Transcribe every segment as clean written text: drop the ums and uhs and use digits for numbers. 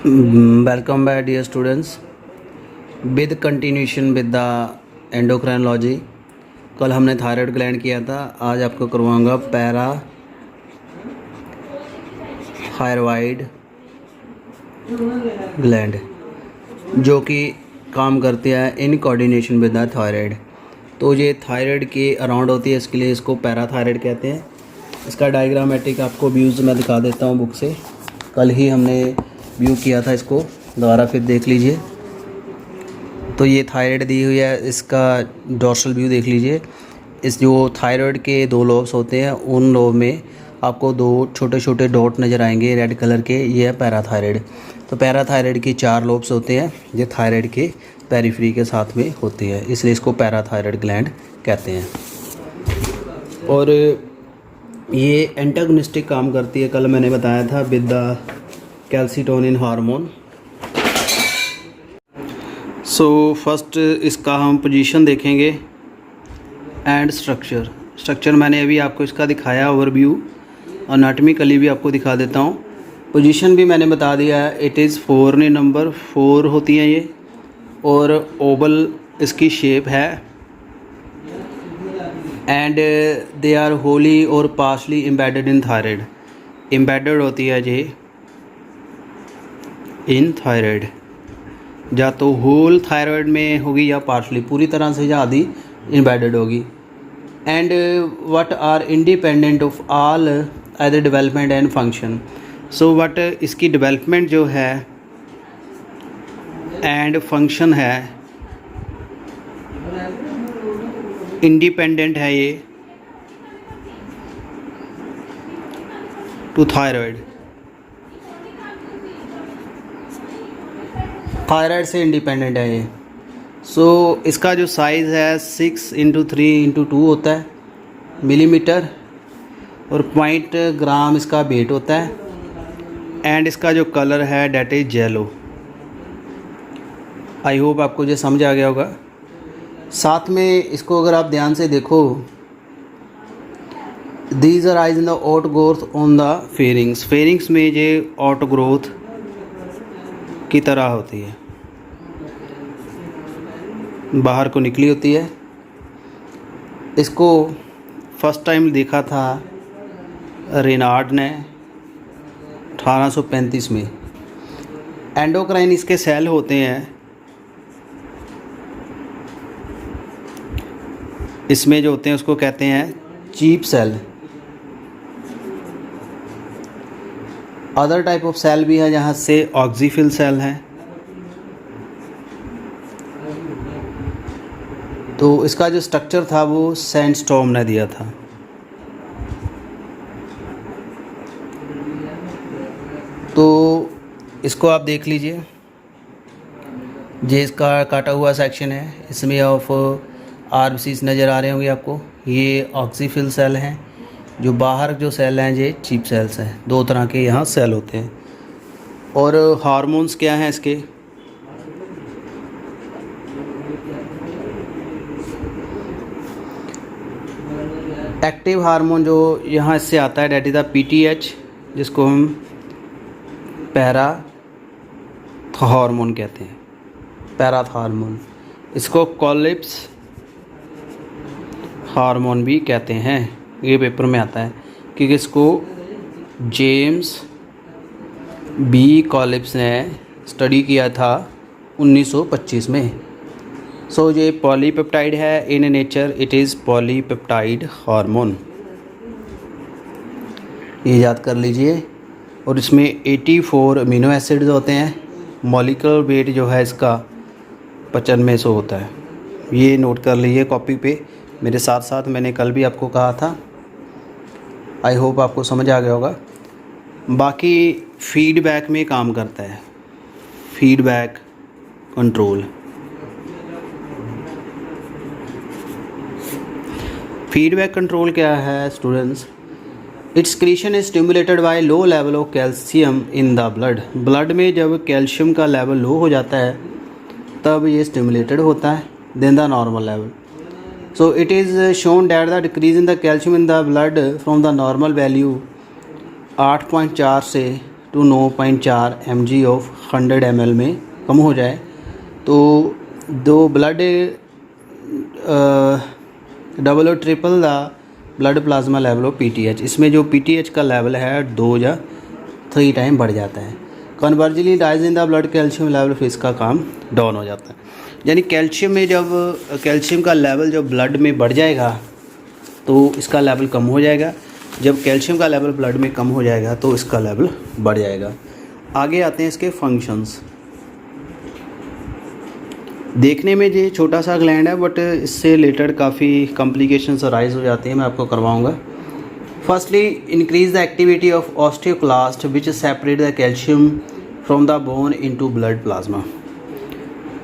Welcome back, dear students. With continuation with the endocrinology. कल हमने thyroid gland किया था, आज आपको करवाऊंगा पैरा थायरॉइड ग्लैंड, जो कि काम करती है in coordination with the thyroid. तो ये थायराइड के अराउंड होती है, इसके लिए इसको पैराथायराइड कहते हैं। इसका डायग्रामेटिक आपको व्यूज़ मैं दिखा देता हूँ बुक से। कल ही हमने व्यू किया था, इसको दोबारा फिर देख लीजिए। तो ये थायराइड दी हुई है, इसका डॉर्सल व्यू देख लीजिए। इस जो थायराइड के दो लोब्स होते हैं, उन लोब में आपको दो छोटे छोटे डॉट नज़र आएंगे रेड कलर के, ये है पैराथायराइड। तो पैराथायराइड की 4 लोब्स होते हैं, ये थायराइड के पेरिफेरी के साथ में होती है, इसलिए इसको पैराथायराइड ग्लैंड कहते हैं। और ये एंटागोनिस्टिक काम करती है, कल मैंने बताया था, with the calcitonin hormone. So first इसका हम पोजीशन देखेंगे एंड स्ट्रक्चर मैंने अभी आपको इसका दिखाया ओवरव्यू, एनाटॉमिकली भी आपको दिखा देता हूँ। पोजीशन भी मैंने बता दिया है, इट इज़ 4 ने नंबर 4 होती हैं ये, और ओवल इसकी शेप है। एंड दे आर होली और partially embedded in thyroid, embedded होती है ये इन थायराइड, या तो होल थायराइड में होगी या पार्शली, पूरी तरह से या आधी एम्बेडेड होगी। And what are independent of all other development and function. So what इसकी डेवलपमेंट जो है एंड फंक्शन है, इंडिपेंडेंट है ये टू थायराइड, थायराइड से इंडिपेंडेंट है ये। सो इसका जो साइज़ है 6x3x2 होता है मिलीमीटर, और 0.0 ग्राम इसका वेट होता है। एंड इसका जो कलर है that is yellow. I hope आपको ये समझ आ गया होगा। साथ में इसको अगर आप ध्यान से देखो, these are eyes in the out growth on the pharynx, pharynx में ये आउट ग्रोथ की तरह होती है, बाहर को निकली होती है। इसको फर्स्ट टाइम देखा था रेनार्ड ने 1835 में। एंडोक्राइन इसके सेल होते हैं, इसमें जो होते हैं उसको कहते हैं chief cell. Other type of cell भी है, जहाँ से ऑक्सीफिल सेल है। तो इसका जो स्ट्रक्चर था वो सैंडस्टॉर्म ने दिया था। तो इसको आप देख लीजिए, ये इसका काटा हुआ सेक्शन है, इसमें ऑफ आरबीसीज नज़र आ रहे होंगे आपको। ये ऑक्सीफिल सेल हैं, जो बाहर जो सेल हैं ये चीप सेल्स हैं। 2 तरह के यहाँ सेल होते हैं। और हार्मोन्स क्या हैं इसके, एक्टिव हार्मोन जो यहाँ इससे आता है डेट इज़ द पीटीएच, जिसको हम पैरा हार्मोन कहते हैं, पैरा हार्मोन। इसको कॉलिप्स हार्मोन भी कहते हैं, ये पेपर में आता है, क्योंकि इसको जेम्स बी कॉलिप्स ने स्टडी किया था 1925 में। सो ये पॉलीपेप्टाइड है in nature, it is polypeptide hormone, ये याद कर लीजिए। और इसमें 84 अमीनो एसिड्स होते हैं, मॉलिक्यूलर वेट जो है इसका 9500 होता है। ये नोट कर लीजिए कॉपी पे मेरे साथ साथ, मैंने कल भी आपको कहा था। आई होप आपको समझ आ गया होगा। बाकी फीडबैक में काम करता है, फीडबैक कंट्रोल। फीडबैक कंट्रोल क्या है students? It's creation is stimulated by low level of calcium in the blood. Blood में जब कैल्शियम का लेवल लो हो जाता है तब ये स्टिमुलेटेड होता है than the normal level. So it is shown that the decrease in the calcium in the blood from the normal value 8.4 से टू 9.4 mg ऑफ 100 ml में कम हो जाए तो दो ब्लड डबल और triple the blood plasma level of PTH, इसमें जो PTH का लेवल है 2 या 3 टाइम बढ़ जाता है। Conversely rise in the blood calcium level, फिर इसका काम डाउन हो जाता है। यानी कैल्शियम में जब कैल्शियम का लेवल जब ब्लड में बढ़ जाएगा तो इसका लेवल कम हो जाएगा, जब कैल्शियम का लेवल ब्लड में कम हो जाएगा तो इसका लेवल बढ़ जाएगा। आगे आते हैं इसके फंक्शंस। देखने में ये छोटा सा ग्लैंड है बट इससे रिलेटेड काफ़ी कॉम्प्लिकेशंस अराइज हो जाती हैं, मैं आपको करवाऊंगा। Firstly increase the activity of osteoclast which separate the calcium from the bone into blood plasma.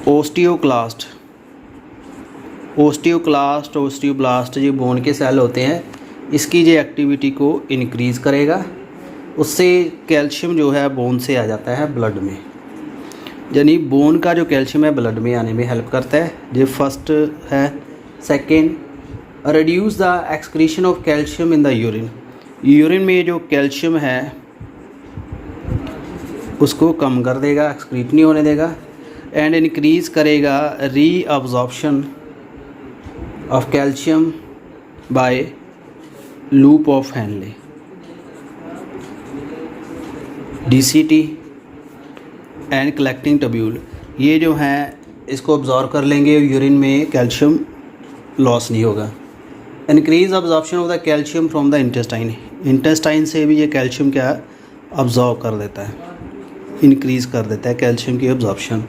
Osteoblast जो बोन के सेल होते हैं, इसकी ये एक्टिविटी को इंक्रीज़ करेगा, उससे कैल्शियम जो है बोन से आ जाता है ब्लड में, यानी बोन का जो कैल्शियम है ब्लड में आने में हेल्प करता है। ये फर्स्ट है। Second, reduce the excretion of calcium in the urine. Urine में जो कैल्शियम है उसको कम कर देगा, एक्सक्रीट नहीं होने देगा। एंड इंक्रीज़ करेगा reabsorption of calcium by loop of Henle, DCT and collecting tubule. ये जो हैं इसको ऑब्जॉर्व कर लेंगे, यूरिन में कैल्शियम लॉस नहीं होगा। Increase absorption of the calcium from the intestine से भी ये कैल्शियम क्या अब्जॉर्व कर देता है, इंक्रीज़ कर देता है कैल्शियम की absorption.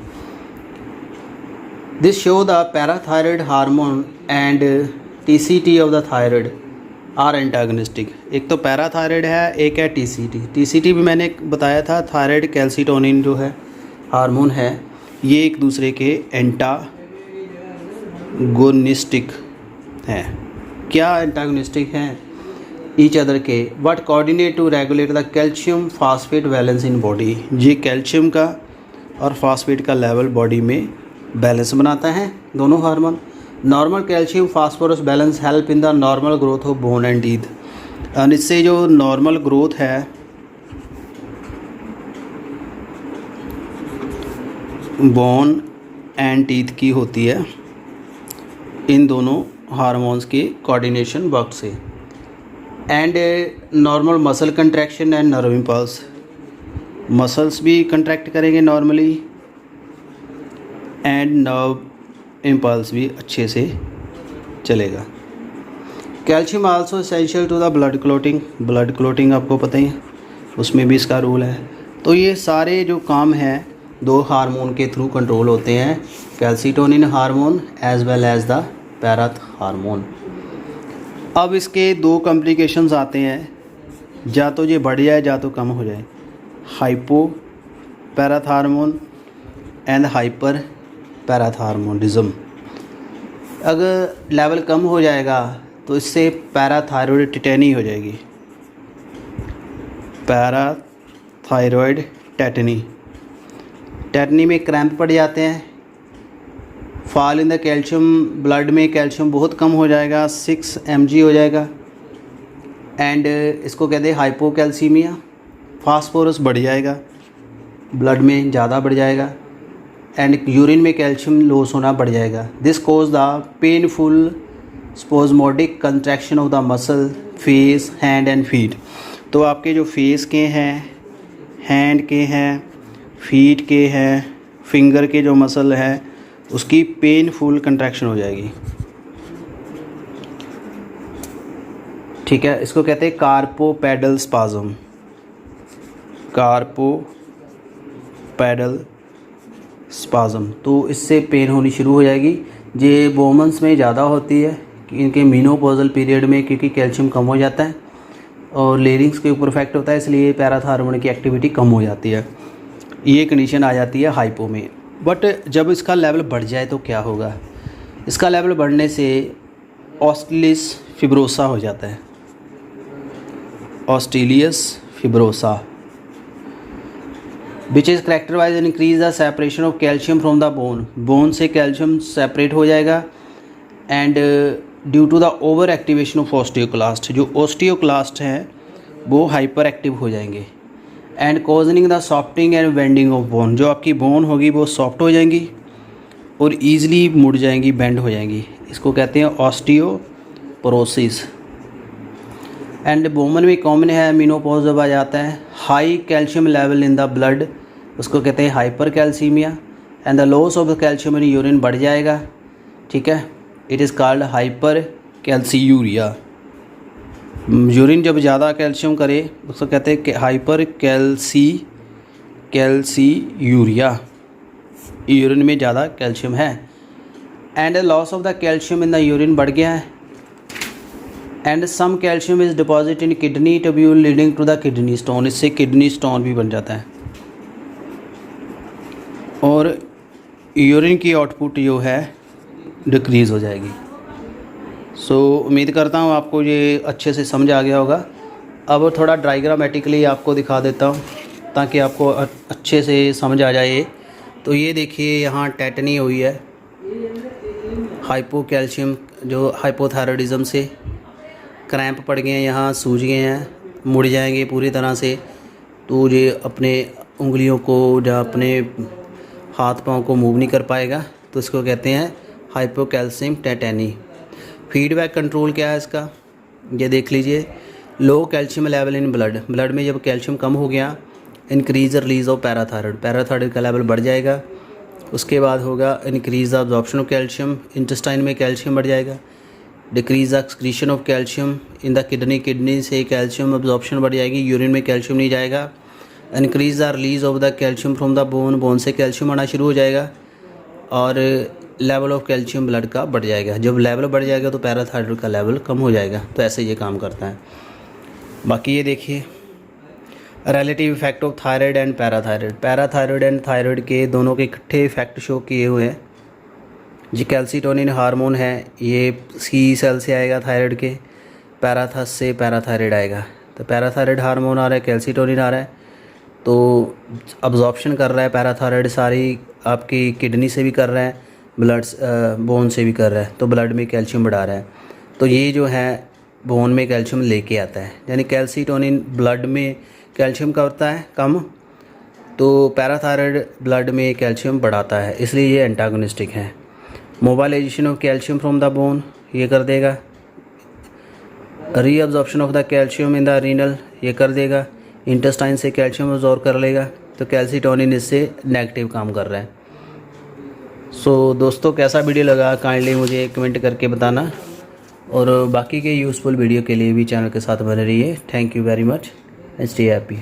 This show the parathyroid hormone and TCT of the thyroid are antagonistic. एक तो पैराथायरॉयड है, एक है TCT भी मैंने बताया था, थायराइड कैल्सिटोनिन जो है हार्मोन है, ये एक दूसरे के एंटागोनिस्टिक हैं। क्या एंटागोनिस्टिक हैं? ईच अदर के, but coordinate to regulate the calcium phosphate balance in body. ये कैल्शियम का और फास्फेट का लेवल बॉडी में बैलेंस बनाता है, दोनों hormone. Normal calcium phosphorus balance help in the normal growth of bone and teeth. और इससे जो नॉर्मल ग्रोथ है बोन एंड टीथ की होती है इन दोनों हार्मोन्स के कोऑर्डिनेशन वर्क से। And normal muscle contraction and nerve impulse, muscles भी कंट्रैक्ट करेंगे नॉर्मली एंड नर्व इम्पल्स भी अच्छे से चलेगा। Calcium also essential to the blood clotting आपको पता ही है, उसमें भी इसका रोल है। तो ये सारे जो काम हैं दो हार्मोन के थ्रू कंट्रोल होते हैं, calcitonin hormone as well as the parathormone. अब इसके दो कॉम्प्लिकेशंस आते हैं, या तो ये बढ़ जाए या तो कम हो जाए, hypo पैराथ hormone and hyper parathyroidism. अगर लेवल कम हो जाएगा तो इससे पैराथायरॉयड टेटनी हो जाएगी, पैराथायरॉयड टेटनी में क्रैम्प पड़ जाते हैं। Fall in the calcium, blood में कैल्शियम बहुत कम हो जाएगा, 6 mg हो जाएगा। एंड इसको कहते हैं हाइपोकैल्सीमिया, फास्फोरस बढ़ जाएगा, ब्लड में ज़्यादा बढ़ जाएगा एंड यूरिन में कैल्शियम लॉस होना बढ़ जाएगा। This cause the painful spasmodic contraction of the muscle face hand and feet. तो आपके जो फेस के हैं, हैंड के हैं, फीट के हैं, फिंगर के जो मसल है उसकी पेनफुल कंट्रैक्शन हो जाएगी। ठीक है, इसको कहते हैं कार्पोपेडल स्पाज्म, कार्पोपेडल स्पाज्म। तो इससे पेन होनी शुरू हो जाएगी। ये वोमेंस में ज़्यादा होती है इनके मीनोपॉजल पीरियड में, क्योंकि कैल्शियम कम हो जाता है और लेरिंग्स के ऊपर इफेक्ट होता है, इसलिए पैराथायरॉयड की एक्टिविटी कम हो जाती है। ये कंडीशन आ जाती है हाइपो में। बट जब इसका लेवल बढ़ जाए तो क्या होगा? इसका लेवल बढ़ने से ऑस्टिलियस फिब्रोसा हो जाता है, osteitis fibrosa, which is characterise increase the separation of calcium from the bone से कैल्शियम सेपरेट हो जाएगा। And due to the over activation of osteoclast, जो ऑस्टियोक्लास्ट हैं वो हाइपर एक्टिव हो जाएंगे। And causing the softening and bending of bone, जो आपकी बोन होगी वो सॉफ्ट हो जाएंगी और ईज़िली मुड़ जाएंगी, बेंड हो जाएंगी। इसको कहते हैं ऑस्टियोपोरोसिस। एंड वुमन में कॉमन है, मेनोपॉज जब आ जाता है। High calcium level in the blood, उसको कहते हैं hypercalcaemia. And the loss of the calcium in urine बढ़ जाएगा, ठीक है। It is called hypercalciuria. Urine जब ज़्यादा कैल्शियम करे उसको कहते हैं हाइपर कैल्सीयूरिया, यूरिन में ज़्यादा कैल्शियम है। And loss of the calcium in the urine बढ़ गया है। And some calcium is deposit in kidney tubule leading to the kidney stone, इससे किडनी स्टोन भी बन जाता है और यूरिन की आउटपुट जो है डिक्रीज़ हो जाएगी। सो उम्मीद करता हूँ आपको ये अच्छे से समझ आ गया होगा। अब थोड़ा डायग्रामेटिकली आपको दिखा देता हूँ ताकि आपको अच्छे से समझ आ जाए। तो ये देखिए यहाँ टेटनी हुई है हाइपोकैल्शियम, जो हाइपोथायरॉयडिज्म से क्रैम्प पड़ गए हैं, यहाँ सूज गए हैं, मुड़ जाएंगे पूरी तरह से। तो ये अपने उंगलियों को या अपने हाथ पाँव को मूव नहीं कर पाएगा, तो इसको कहते हैं हाइपोकैल्शियम टेटनी। फीडबैक कंट्रोल क्या है इसका, ये देख लीजिए। लो calcium level in blood, blood में जब कैल्शियम कम हो गया, increase release of parathyroid, parathyroid का लेवल बढ़ जाएगा। उसके बाद होगा increase absorption of calcium, intestine में कैल्शियम बढ़ जाएगा। Decrease excretion of calcium in the kidney, kidney से कैल्शियम अब्जॉर्प्शन बढ़ जाएगी, यूरिन में कैल्शियम नहीं जाएगा। Increase the release of the calcium from the bone, bone से कैल्शियम आना शुरू हो जाएगा और लेवल ऑफ कैल्शियम ब्लड का बढ़ जाएगा। जब लेवल बढ़ जाएगा तो पैराथायरॉयड का लेवल कम हो जाएगा। तो ऐसे ये काम करता है। बाकी ये देखिए relative effect of thyroid and parathyroid, parathyroid and thyroid के दोनों के इकट्ठे इफेक्ट शो किए हुए हैं। जी कैल्सीटोनिन हार्मोन है, ये सी सेल से आएगा थायराइड के, पैराथस से पैराथायरॉयड आएगा। तो पैराथायरॉयड हार्मोन आ रहा है, कैल्सीटोनिन आ रहा है, तो अब्जॉर्प्शन कर रहा है पैराथायरॉयड सारी आपकी किडनी से भी कर रहा है, ब्लड बोन से भी कर रहा है, तो ब्लड में कैल्शियम बढ़ा रहा है। तो ये जो है बोन में कैल्शियम लेके आता है, यानी कैल्सीटोनिन ब्लड में कैल्शियम करता है कम, तो पैराथायरॉयड ब्लड में कैल्शियम बढ़ाता है, इसलिए ये एंटागोनिस्टिक है। Mobilization of calcium from the bone ये कर देगा। Reabsorption of the calcium in the renal ये कर देगा। इंटेस्टाइन से कैल्शियम अब्जॉर्ब कर लेगा, तो कैल्सीटोनिन इससे नेगेटिव काम कर रहा है। सो दोस्तों कैसा वीडियो लगा काइंडली मुझे कमेंट करके बताना, और बाकी के यूज़फुल वीडियो के लिए भी चैनल के साथ बने रहिए। Thank you very much, stay happy.